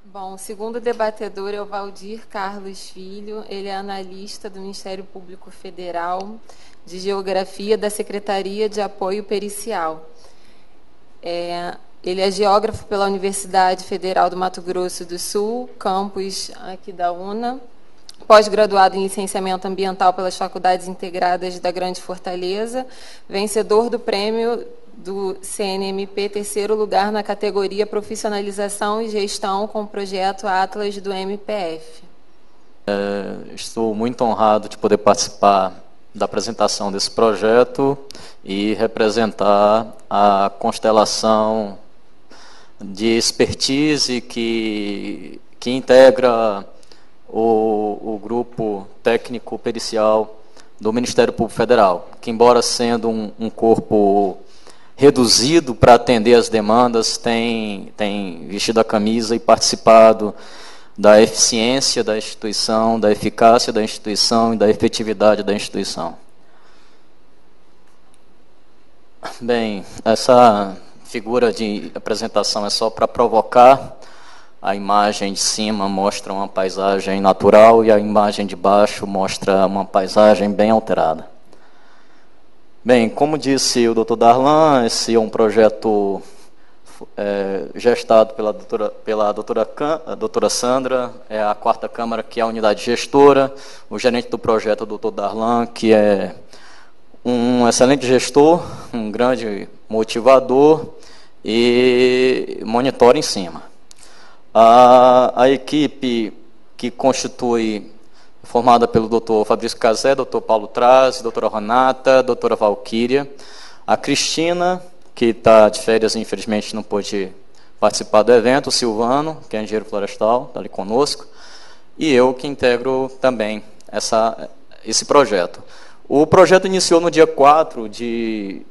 Bom, o segundo debatedor é o Valdir Carlos Filho, ele é analista do Ministério Público Federal de Geografia da Secretaria de Apoio Pericial. Ele é geógrafo pela Universidade Federal do Mato Grosso do Sul, campus aqui da UNA, pós-graduado em licenciamento ambiental pelas Faculdades Integradas da Grande Fortaleza, vencedor do prêmio do CNMP, terceiro lugar na categoria Profissionalização e Gestão com o projeto Atlas do MPF. Estou muito honrado de poder participar da apresentação desse projeto e representar a constelação de expertise que integra o grupo técnico pericial do Ministério Público Federal, que, embora sendo um corpo reduzido para atender as demandas, tem vestido a camisa e participado da eficiência da instituição, da eficácia da instituição e da efetividade da instituição. Bem, essa figura de apresentação é só para provocar. A imagem de cima mostra uma paisagem natural e a imagem de baixo mostra uma paisagem bem alterada. Bem, como disse o Dr. Darlan, esse é um projeto gestado pela doutora Sandra, é a quarta Câmara, que é a unidade gestora, o gerente do projeto, o Dr. Darlan, que é um excelente gestor, um grande motivador e monitora em cima. A equipe que constitui, formada pelo Dr. Fabrício Cazé, Dr. Paulo Traz, doutora Renata, doutora Valquíria, a Cristina, que está de férias e infelizmente não pôde participar do evento, o Silvano, que é engenheiro florestal, está ali conosco, e eu, que integro também esse projeto. O projeto iniciou no dia 4 de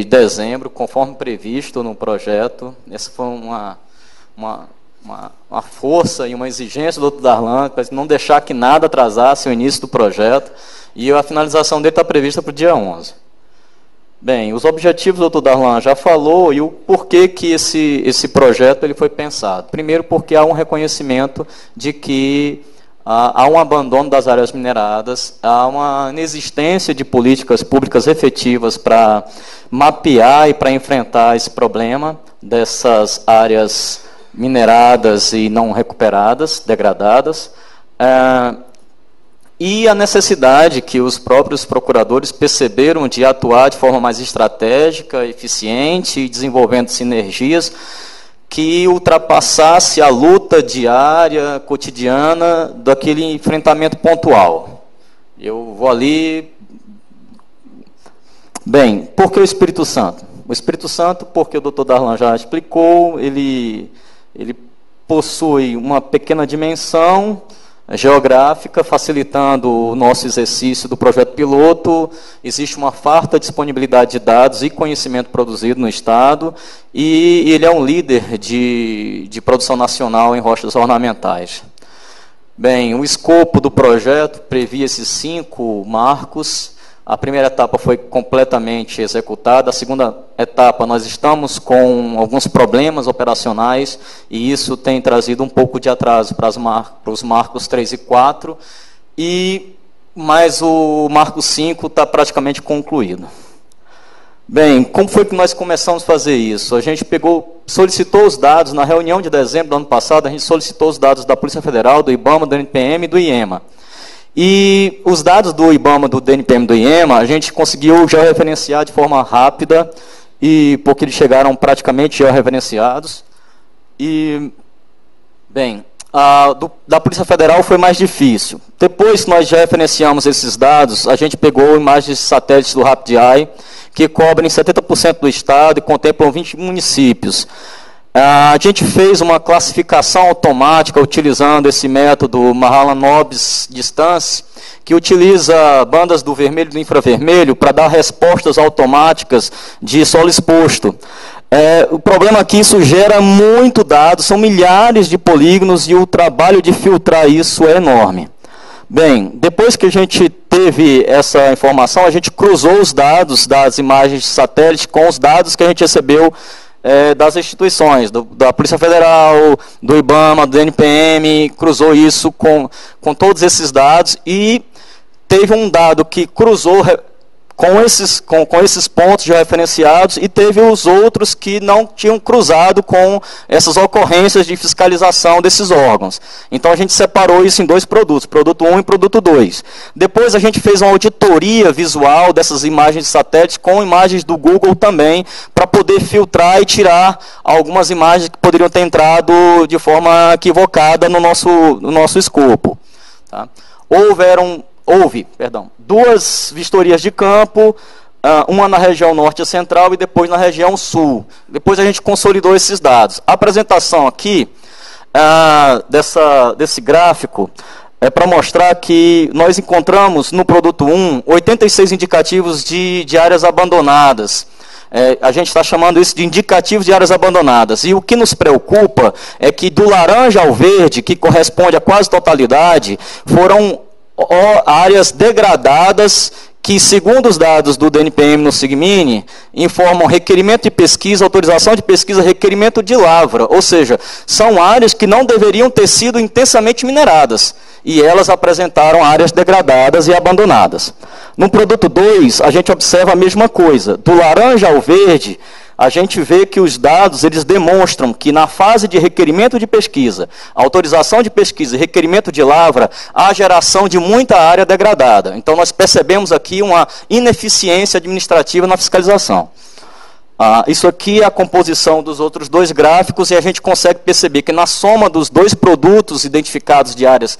dezembro, conforme previsto no projeto. Essa foi uma força e uma exigência do Dr. Darlan para não deixar que nada atrasasse o início do projeto, e a finalização dele está prevista para o dia 11. Bem, os objetivos o Dr. Darlan já falou e o porquê que esse projeto ele foi pensado. Primeiro, porque há um reconhecimento de que há um abandono das áreas mineradas, há uma inexistência de políticas públicas efetivas para mapear e para enfrentar esse problema dessas áreas mineradas e não recuperadas, degradadas, e a necessidade que os próprios procuradores perceberam de atuar de forma mais estratégica, eficiente, desenvolvendo sinergias que ultrapassasse a luta diária, cotidiana, daquele enfrentamento pontual. Eu vou ali. Bem, por que o Espírito Santo? O Espírito Santo, porque o Dr. Darlan já explicou, ele possui uma pequena dimensão geográfica, facilitando o nosso exercício do projeto piloto. Existe uma farta disponibilidade de dados e conhecimento produzido no Estado, e ele é um líder de produção nacional em rochas ornamentais. Bem, o escopo do projeto previa esses 5 marcos. A primeira etapa foi completamente executada. A segunda etapa, nós estamos com alguns problemas operacionais e isso tem trazido um pouco de atraso para os marcos 3 e 4, mas o marco 5 está praticamente concluído. Bem, como foi que nós começamos a fazer isso? A gente solicitou os dados, na reunião de dezembro do ano passado, a gente solicitou os dados da Polícia Federal, do IBAMA, do NPM e do IEMA. E os dados do IBAMA, do DNPM e do IEMA, a gente conseguiu georreferenciar de forma rápida, porque eles chegaram praticamente georreferenciados. E, bem, da Polícia Federal foi mais difícil. Depois que nós já referenciamos esses dados, a gente pegou imagens de satélites do RapidEye, que cobrem 70% do estado e contemplam 20 municípios. A gente fez uma classificação automática utilizando esse método Mahalanobis Distance, que utiliza bandas do vermelho e do infravermelho para dar respostas automáticas de solo exposto. O problema é que isso gera muito dado, são milhares de polígonos e o trabalho de filtrar isso é enorme. Bem, depois que a gente teve essa informação, a gente cruzou os dados das imagens de satélite com os dados que a gente recebeu das instituições, da Polícia Federal, do IBAMA, do DNPM, cruzou isso com todos esses dados e teve um dado que cruzou com esses pontos referenciados e teve os outros que não tinham cruzado com essas ocorrências de fiscalização desses órgãos. Então a gente separou isso em dois produtos, produto 1 e produto 2. Depois a gente fez uma auditoria visual dessas imagens de satélite com imagens do Google também, para poder filtrar e tirar algumas imagens que poderiam ter entrado de forma equivocada no nosso escopo. Tá? Houve duas vistorias de campo, uma na região norte e central e depois na região sul. Depois a gente consolidou esses dados. A apresentação aqui desse gráfico é para mostrar que nós encontramos no produto 1 86 indicativos de áreas abandonadas. A gente está chamando isso de indicativos de áreas abandonadas. E o que nos preocupa é que do laranja ao verde, que corresponde a quase totalidade, foram áreas degradadas que, segundo os dados do DNPM no SIGMINI, informam requerimento de pesquisa, autorização de pesquisa, requerimento de lavra. Ou seja, são áreas que não deveriam ter sido intensamente mineradas. E elas apresentaram áreas degradadas e abandonadas. No produto 2, a gente observa a mesma coisa. Do laranja ao verde, a gente vê que os dados eles demonstram que na fase de requerimento de pesquisa, autorização de pesquisa e requerimento de lavra, há geração de muita área degradada. Então nós percebemos aqui uma ineficiência administrativa na fiscalização. Isso aqui é a composição dos outros dois gráficos e a gente consegue perceber que na soma dos dois produtos identificados de áreas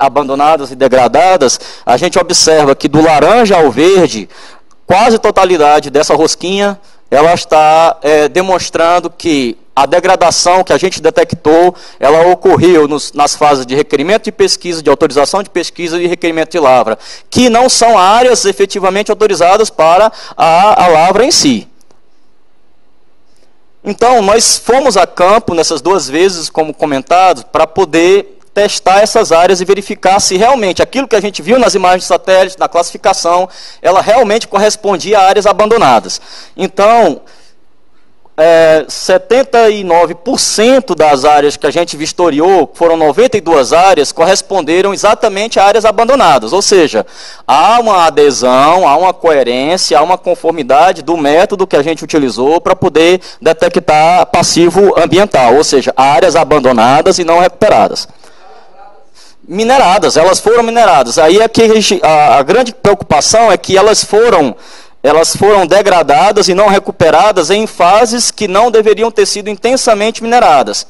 abandonadas e degradadas, a gente observa que do laranja ao verde, quase a totalidade dessa rosquinha, ela está demonstrando que a degradação que a gente detectou, ela ocorreu nas fases de requerimento de pesquisa, de autorização de pesquisa e requerimento de lavra, que não são áreas efetivamente autorizadas para a lavra em si. Então, nós fomos a campo nessas duas vezes, como comentado, para poder testar essas áreas e verificar se realmente aquilo que a gente viu nas imagens de satélite, na classificação, ela realmente correspondia a áreas abandonadas. Então, 79% das áreas que a gente vistoriou, foram 92 áreas, corresponderam exatamente a áreas abandonadas. Ou seja, há uma adesão, há uma coerência, há uma conformidade do método que a gente utilizou para poder detectar passivo ambiental, ou seja, áreas abandonadas e não recuperadas. Mineradas, elas foram mineradas. Aí é que a grande preocupação é que elas foram degradadas e não recuperadas em fases que não deveriam ter sido intensamente mineradas.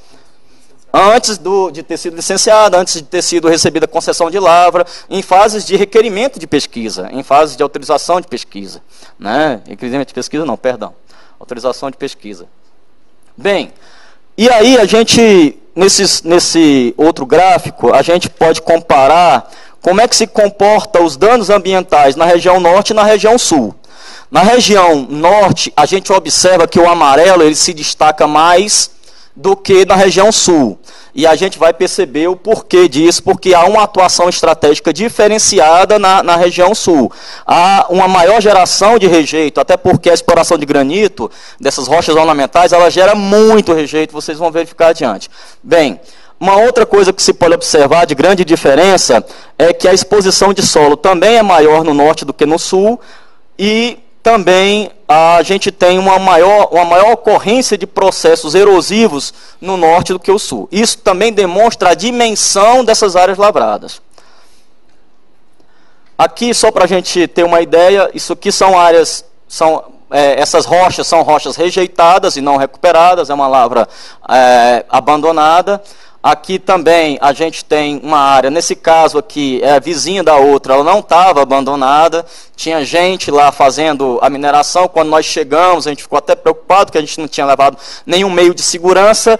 Antes de ter sido licenciada, antes de ter sido recebida a concessão de lavra, em fases de requerimento de pesquisa, em fases de autorização de pesquisa. Né? Requerimento de pesquisa não, perdão. Autorização de pesquisa. Bem, e aí a gente... Nesse outro gráfico, a gente pode comparar como é que se comporta os danos ambientais na região norte e na região sul. Na região norte, a gente observa que o amarelo ele se destaca mais do que na região sul. E a gente vai perceber o porquê disso, porque há uma atuação estratégica diferenciada na região sul. Há uma maior geração de rejeito, até porque a exploração de granito, dessas rochas ornamentais, ela gera muito rejeito, vocês vão verificar adiante. Bem, uma outra coisa que se pode observar de grande diferença é que a exposição de solo também é maior no norte do que no sul, e também a gente tem uma maior ocorrência de processos erosivos no norte do que o sul. Isso também demonstra a dimensão dessas áreas lavradas. Aqui, só para a gente ter uma ideia, isso aqui são áreas, essas rochas são rochas rejeitadas e não recuperadas, é uma lavra abandonada. Aqui também a gente tem uma área, nesse caso aqui, é vizinha da outra, ela não estava abandonada, tinha gente lá fazendo a mineração. Quando nós chegamos, a gente ficou até preocupado, porque a gente não tinha levado nenhum meio de segurança,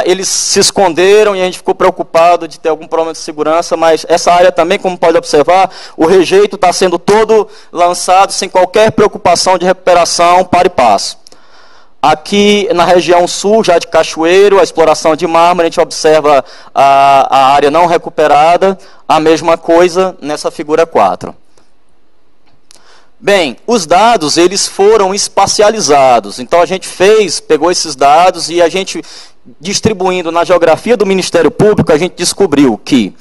eles se esconderam e a gente ficou preocupado de ter algum problema de segurança, mas essa área também, como pode observar, o rejeito está sendo todo lançado sem qualquer preocupação de recuperação para e passo. Aqui na região sul, já de Cachoeiro, a exploração de mármore, a gente observa a área não recuperada, a mesma coisa nessa figura 4. Bem, os dados, eles foram espacializados. Então, a gente pegou esses dados e a gente, distribuindo na geografia do Ministério Público, a gente descobriu que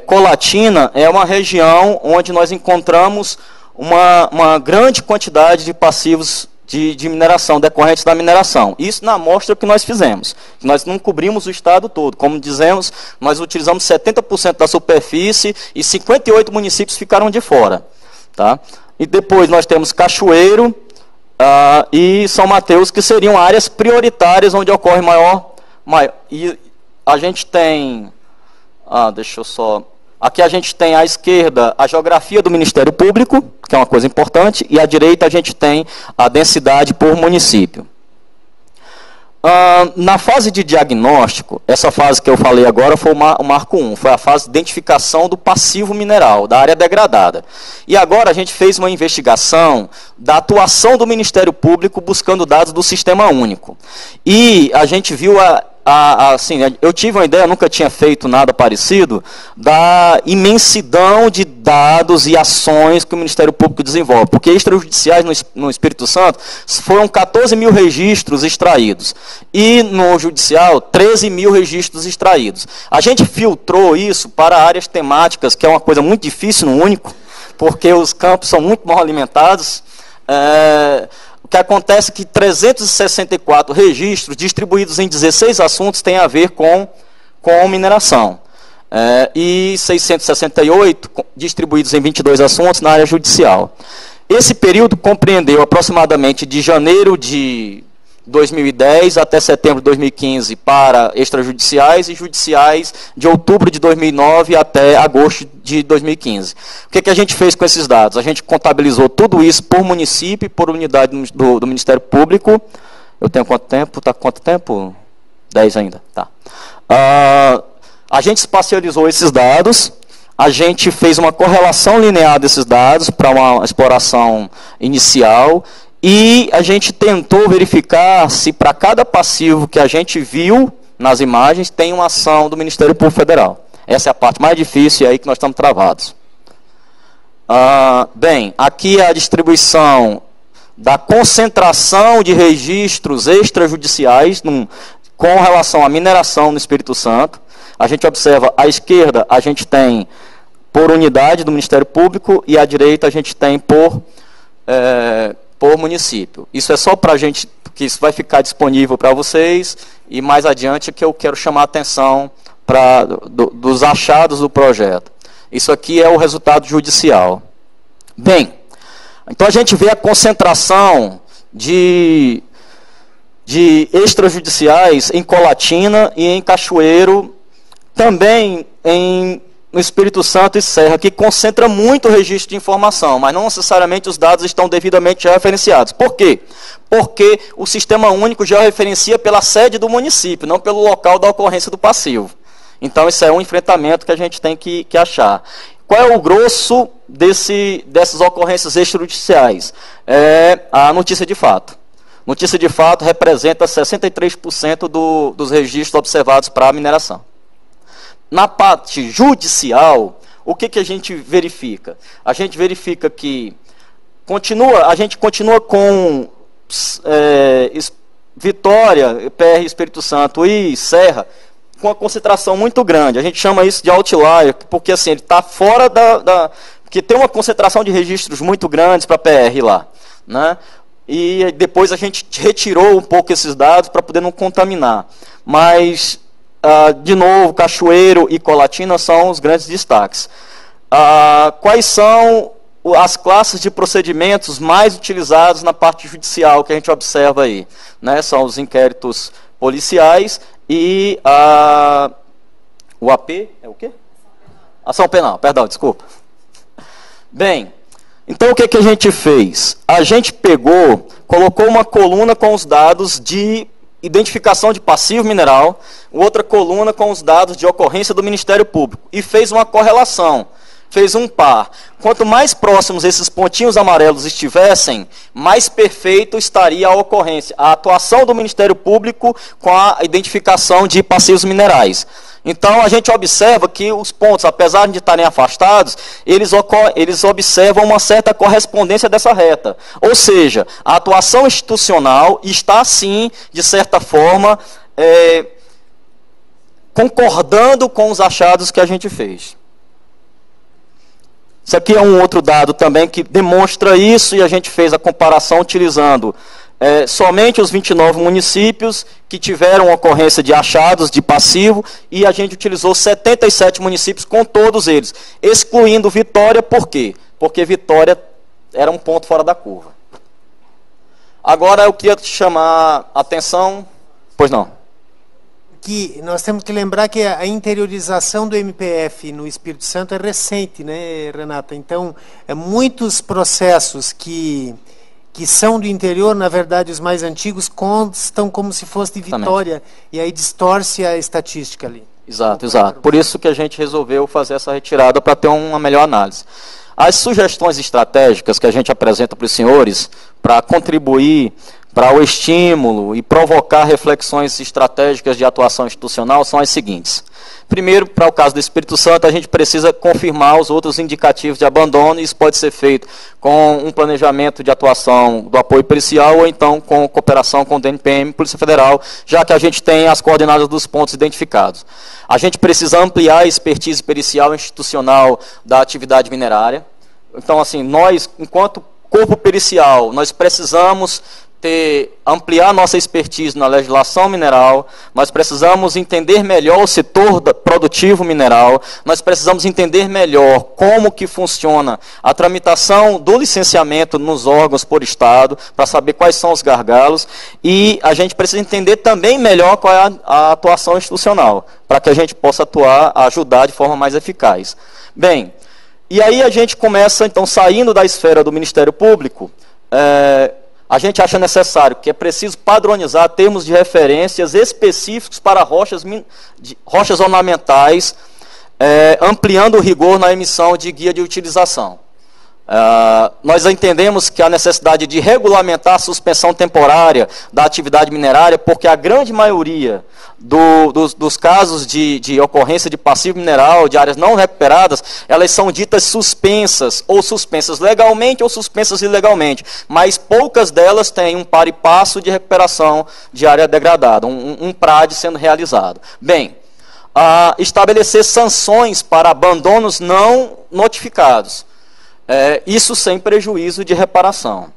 Colatina é uma região onde nós encontramos uma grande quantidade de passivos de mineração, decorrentes da mineração. Isso na amostra que nós fizemos. Nós não cobrimos o estado todo. Como dizemos, nós utilizamos 70% da superfície e 58 municípios ficaram de fora. Tá? E depois nós temos Cachoeiro e São Mateus, que seriam áreas prioritárias onde ocorre maior. E a gente tem... deixa eu só... Aqui a gente tem à esquerda a geografia do Ministério Público, que é uma coisa importante, e à direita a gente tem a densidade por município. Na fase de diagnóstico, essa fase que eu falei agora foi o marco 1, foi a fase de identificação do passivo mineral, da área degradada. E agora a gente fez uma investigação da atuação do Ministério Público buscando dados do Sistema Único. E a gente viu assim, eu tive uma ideia, nunca tinha feito nada parecido, da imensidão de dados e ações que o Ministério Público desenvolve. Porque extrajudiciais no Espírito Santo foram 14 mil registros extraídos. E no judicial, 13 mil registros extraídos. A gente filtrou isso para áreas temáticas, que é uma coisa muito difícil no Único, porque os campos são muito mal alimentados. O que acontece é que 364 registros distribuídos em 16 assuntos têm a ver com mineração. E 668 distribuídos em 22 assuntos na área judicial. Esse período compreendeu aproximadamente de janeiro de 2010 até setembro de 2015 para extrajudiciais e judiciais de outubro de 2009 até agosto de 2015. O que a gente fez com esses dados? A gente contabilizou tudo isso por município, por unidade do Ministério Público. Eu tenho quanto tempo? Está quanto tempo? 10 ainda. Tá. A gente espacializou esses dados. A gente fez uma correlação linear desses dados para uma exploração inicial. E a gente tentou verificar se para cada passivo que a gente viu nas imagens tem uma ação do Ministério Público Federal. Essa é a parte mais difícil e é aí que nós estamos travados. Bem, aqui é a distribuição da concentração de registros extrajudiciais com relação à mineração no Espírito Santo. A gente observa, à esquerda a gente tem por unidade do Ministério Público e à direita a gente tem por município. Isso é só para a gente, porque isso vai ficar disponível para vocês, e mais adiante é que eu quero chamar a atenção dos achados do projeto. Isso aqui é o resultado judicial. Bem, então a gente vê a concentração de extrajudiciais em Colatina e em Cachoeiro, também no Espírito Santo e Serra, que concentra muito o registro de informação, mas não necessariamente os dados estão devidamente georreferenciados. Por quê? Porque o Sistema Único georreferencia pela sede do município, não pelo local da ocorrência do passivo. Então, isso é um enfrentamento que a gente tem que achar. Qual é o grosso dessas ocorrências extrajudiciais? É a notícia de fato. Notícia de fato representa 63% dos registros observados para a mineração. Na parte judicial, o que a gente verifica? A gente verifica que a gente continua com Vitória, PR Espírito Santo e Serra, com uma concentração muito grande. A gente chama isso de outlier, porque assim, ele está fora porque tem uma concentração de registros muito grandes para PR lá. Né? E depois a gente retirou um pouco esses dados para poder não contaminar. Mas... de novo, Cachoeiro e Colatina são os grandes destaques. Quais são as classes de procedimentos mais utilizados na parte judicial que a gente observa aí? Né? São os inquéritos policiais e o AP, é o quê? Ação penal, perdão, desculpa. Bem, então o que a gente fez? A gente colocou uma coluna com os dados de identificação de passivo mineral, outra coluna com os dados de ocorrência do Ministério Público, e fez uma correlação fez um par. Quanto mais próximos esses pontinhos amarelos estivessem, mais perfeito estaria a ocorrência, a atuação do Ministério Público com a identificação de passivos minerais. Então, a gente observa que os pontos, apesar de estarem afastados, eles observam uma certa correspondência dessa reta. Ou seja, a atuação institucional está, sim, de certa forma, concordando com os achados que a gente fez. Isso aqui é um outro dado também que demonstra isso, e a gente fez a comparação utilizando somente os 29 municípios que tiveram ocorrência de achados de passivo, e a gente utilizou 77 municípios com todos eles, excluindo Vitória. Por quê? Porque Vitória era um ponto fora da curva. Agora eu queria te chamar a atenção. Pois não. Que nós temos que lembrar que a interiorização do MPF no Espírito Santo é recente, né, Renata? Então, muitos processos que são do interior, na verdade, os mais antigos, constam como se fosse de Vitória. Também. E aí distorce a estatística ali. Exato, exato. Por isso que a gente resolveu fazer essa retirada para ter uma melhor análise. As sugestões estratégicas que a gente apresenta para os senhores, para contribuir para o estímulo e provocar reflexões estratégicas de atuação institucional, são as seguintes. Primeiro, para o caso do Espírito Santo, a gente precisa confirmar os outros indicativos de abandono, e isso pode ser feito com um planejamento de atuação do apoio pericial, ou então com cooperação com o DNPM, Polícia Federal, já que a gente tem as coordenadas dos pontos identificados. A gente precisa ampliar a expertise pericial institucional da atividade minerária. Então, assim, nós, enquanto corpo pericial, nós precisamos ampliar nossa expertise na legislação mineral, nós precisamos entender melhor o setor produtivo mineral, nós precisamos entender melhor como que funciona a tramitação do licenciamento nos órgãos por Estado, para saber quais são os gargalos, e a gente precisa entender também melhor qual é a atuação institucional, para que a gente possa atuar, ajudar de forma mais eficaz. Bem, e aí a gente começa, então, saindo da esfera do Ministério Público, a gente acha necessário que é preciso padronizar termos de referências específicos para rochas ornamentais, ampliando o rigor na emissão de guia de utilização. Nós entendemos que há necessidade de regulamentar a suspensão temporária da atividade minerária, porque a grande maioria dos casos de ocorrência de passivo mineral, de áreas não recuperadas, elas são ditas suspensas, ou suspensas legalmente ou suspensas ilegalmente, mas poucas delas têm um par e passo de recuperação de área degradada, um PRAD sendo realizado. Bem, estabelecer sanções para abandonos não notificados, isso sem prejuízo de reparação.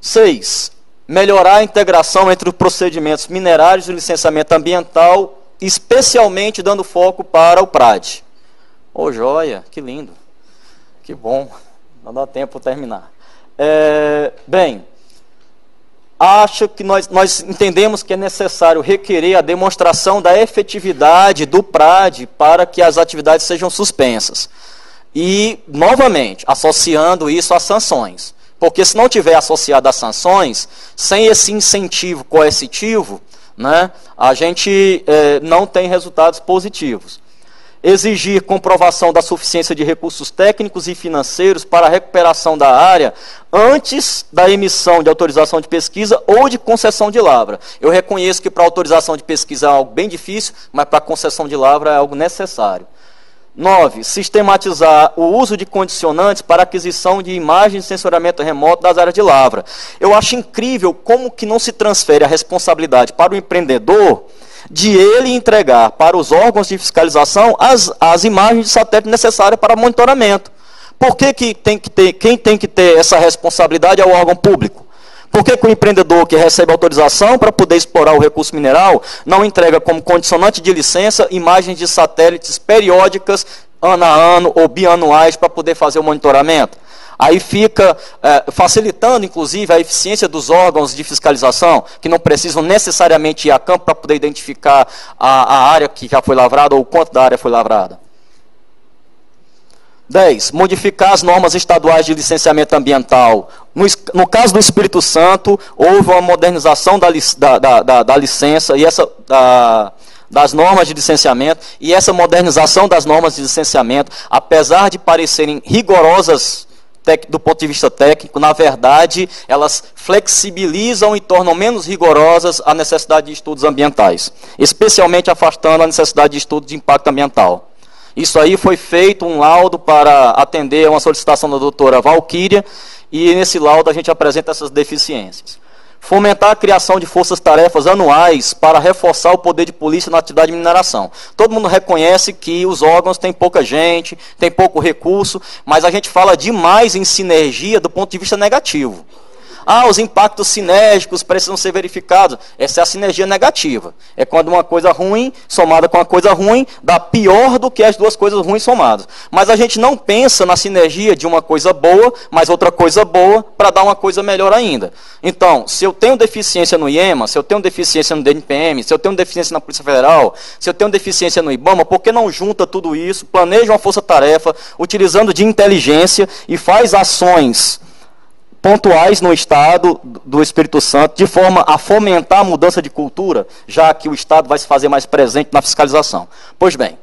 6. Melhorar a integração entre os procedimentos minerários e licenciamento ambiental, especialmente dando foco para o PRAD. Ô, joia, que lindo. Que bom. Não dá tempo para terminar. Bem, acho que nós entendemos que é necessário requerer a demonstração da efetividade do PRAD para que as atividades sejam suspensas. E, novamente, associando isso às sanções. Porque se não tiver associado às sanções, sem esse incentivo coercitivo, né, a gente não tem resultados positivos. Exigir comprovação da suficiência de recursos técnicos e financeiros para a recuperação da área antes da emissão de autorização de pesquisa ou de concessão de lavra. Eu reconheço que para autorização de pesquisa é algo bem difícil, mas para concessão de lavra é algo necessário. 9. Sistematizar o uso de condicionantes para aquisição de imagens de sensoramento remoto das áreas de lavra. Eu acho incrível como que não se transfere a responsabilidade para o empreendedor de ele entregar para os órgãos de fiscalização as imagens de satélite necessárias para monitoramento. Por que quem tem que ter essa responsabilidade é o órgão público? Por que o empreendedor que recebe autorização para poder explorar o recurso mineral não entrega como condicionante de licença imagens de satélites periódicas, ano a ano ou bianuais, para poder fazer o monitoramento? Aí fica facilitando, inclusive, a eficiência dos órgãos de fiscalização, que não precisam necessariamente ir a campo para poder identificar a área que já foi lavrada ou o quanto da área foi lavrada. 10. Modificar as normas estaduais de licenciamento ambiental. No caso do Espírito Santo, houve uma modernização da licença e das normas de licenciamento, e essa modernização das normas de licenciamento, apesar de parecerem rigorosas do ponto de vista técnico, na verdade, elas flexibilizam e tornam menos rigorosas a necessidade de estudos ambientais, especialmente afastando a necessidade de estudo de impacto ambiental. Isso aí foi feito um laudo para atender a uma solicitação da doutora Valquíria, e nesse laudo a gente apresenta essas deficiências. Fomentar a criação de forças-tarefas anuais para reforçar o poder de polícia na atividade de mineração. Todo mundo reconhece que os órgãos têm pouca gente, têm pouco recurso, mas a gente fala demais em sinergia do ponto de vista negativo. Os impactos sinérgicos precisam ser verificados. Essa é a sinergia negativa. É quando uma coisa ruim, somada com uma coisa ruim, dá pior do que as duas coisas ruins somadas. Mas a gente não pensa na sinergia de uma coisa boa, mais outra coisa boa, para dar uma coisa melhor ainda. Então, se eu tenho deficiência no IEMA, se eu tenho deficiência no DNPM, se eu tenho deficiência na Polícia Federal, se eu tenho deficiência no IBAMA, por que não junta tudo isso, planeja uma força-tarefa, utilizando de inteligência e faz ações pontuais no Estado do Espírito Santo, de forma a fomentar a mudança de cultura, já que o Estado vai se fazer mais presente na fiscalização. Pois bem,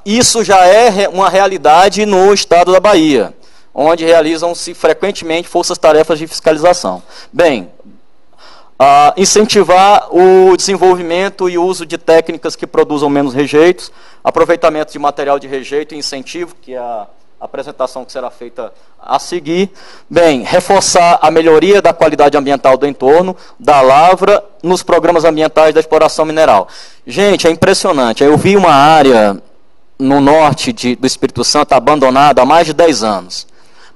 isso já é uma realidade no Estado da Bahia, onde realizam-se frequentemente forças-tarefas de fiscalização. Bem, incentivar o desenvolvimento e uso de técnicas que produzam menos rejeitos, aproveitamento de material de rejeito e incentivo, que é a apresentação que será feita a seguir. Bem, reforçar a melhoria da qualidade ambiental do entorno, da lavra, nos programas ambientais da exploração mineral. Gente, é impressionante. Eu vi uma área no norte do Espírito Santo abandonada há mais de 10 anos.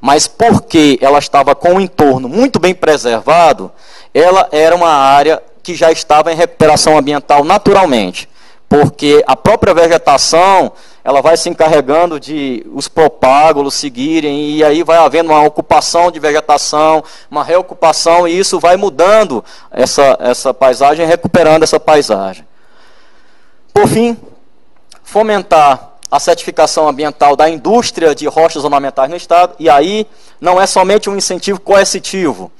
Mas porque ela estava com o entorno muito bem preservado, ela era uma área que já estava em recuperação ambiental naturalmente. Porque a própria vegetação, ela vai se encarregando de os propágulos seguirem, e aí vai havendo uma ocupação de vegetação, uma reocupação, e isso vai mudando essa paisagem, recuperando essa paisagem. Por fim, fomentar a certificação ambiental da indústria de rochas ornamentais no Estado, e aí não é somente um incentivo coercitivo.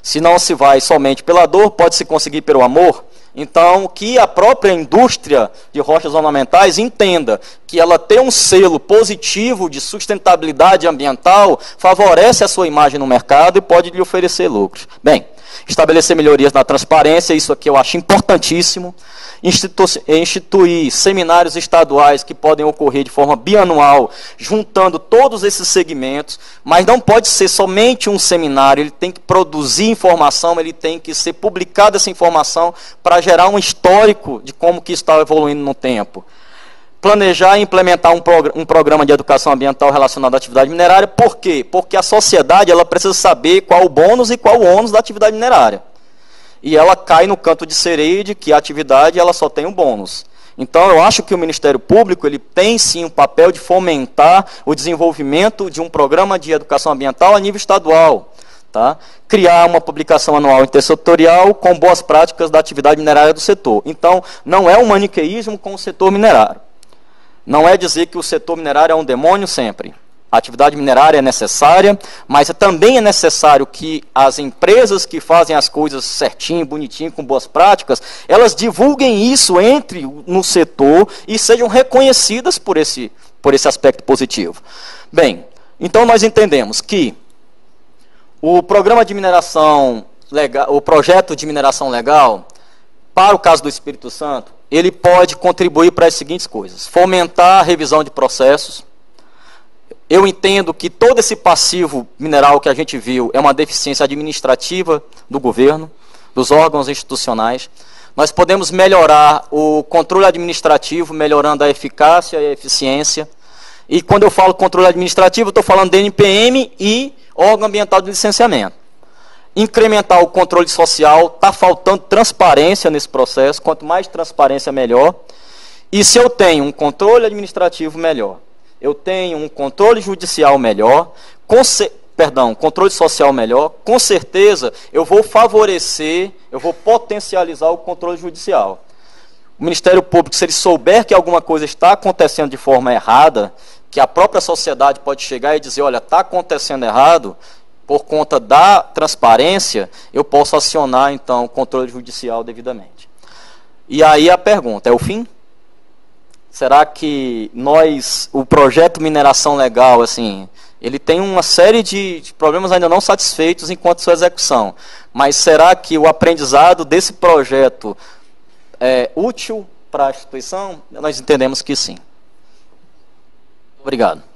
Se não se vai somente pela dor, pode se conseguir pelo amor. Então, que a própria indústria de rochas ornamentais entenda que ela ter um selo positivo de sustentabilidade ambiental favorece a sua imagem no mercado e pode lhe oferecer lucros. Bem, estabelecer melhorias na transparência, isso aqui eu acho importantíssimo. Instituir seminários estaduais que podem ocorrer de forma bianual, juntando todos esses segmentos, mas não pode ser somente um seminário, ele tem que produzir informação, ele tem que ser publicada essa informação para gerar um histórico de como que está evoluindo no tempo. Planejar e implementar um programa de educação ambiental relacionado à atividade minerária. Por quê? Porque a sociedade ela precisa saber qual o bônus e qual o ônus da atividade minerária. E ela cai no canto de sereia de que a atividade ela só tem um bônus. Então, eu acho que o Ministério Público ele tem sim o papel de fomentar o desenvolvimento de um programa de educação ambiental a nível estadual. Tá? Criar uma publicação anual intersetorial com boas práticas da atividade minerária do setor. Então, não é um maniqueísmo com o setor minerário. Não é dizer que o setor minerário é um demônio sempre. A atividade minerária é necessária, mas também é necessário que as empresas que fazem as coisas certinho, bonitinho, com boas práticas, elas divulguem isso no setor e sejam reconhecidas por esse aspecto positivo. Bem, então nós entendemos que o programa de mineração legal, o projeto de mineração legal, para o caso do Espírito Santo, ele pode contribuir para as seguintes coisas: fomentar a revisão de processos. Eu entendo que todo esse passivo mineral que a gente viu é uma deficiência administrativa do governo, dos órgãos institucionais. Nós podemos melhorar o controle administrativo, melhorando a eficácia e a eficiência. E quando eu falo controle administrativo, eu estou falando de DNPM e órgão ambiental de licenciamento. Incrementar o controle social, está faltando transparência nesse processo, quanto mais transparência, melhor. E se eu tenho um controle administrativo melhor, eu tenho um controle judicial melhor, controle social melhor, com certeza eu vou favorecer, eu vou potencializar o controle judicial. O Ministério Público, se ele souber que alguma coisa está acontecendo de forma errada, que a própria sociedade pode chegar e dizer, olha, está acontecendo errado, por conta da transparência, eu posso acionar, então, o controle judicial devidamente. E aí a pergunta, é o fim? Será que o projeto Mineração Legal, assim, ele tem uma série de problemas ainda não satisfeitos enquanto sua execução, mas será que o aprendizado desse projeto é útil para a instituição? Nós entendemos que sim. Obrigado.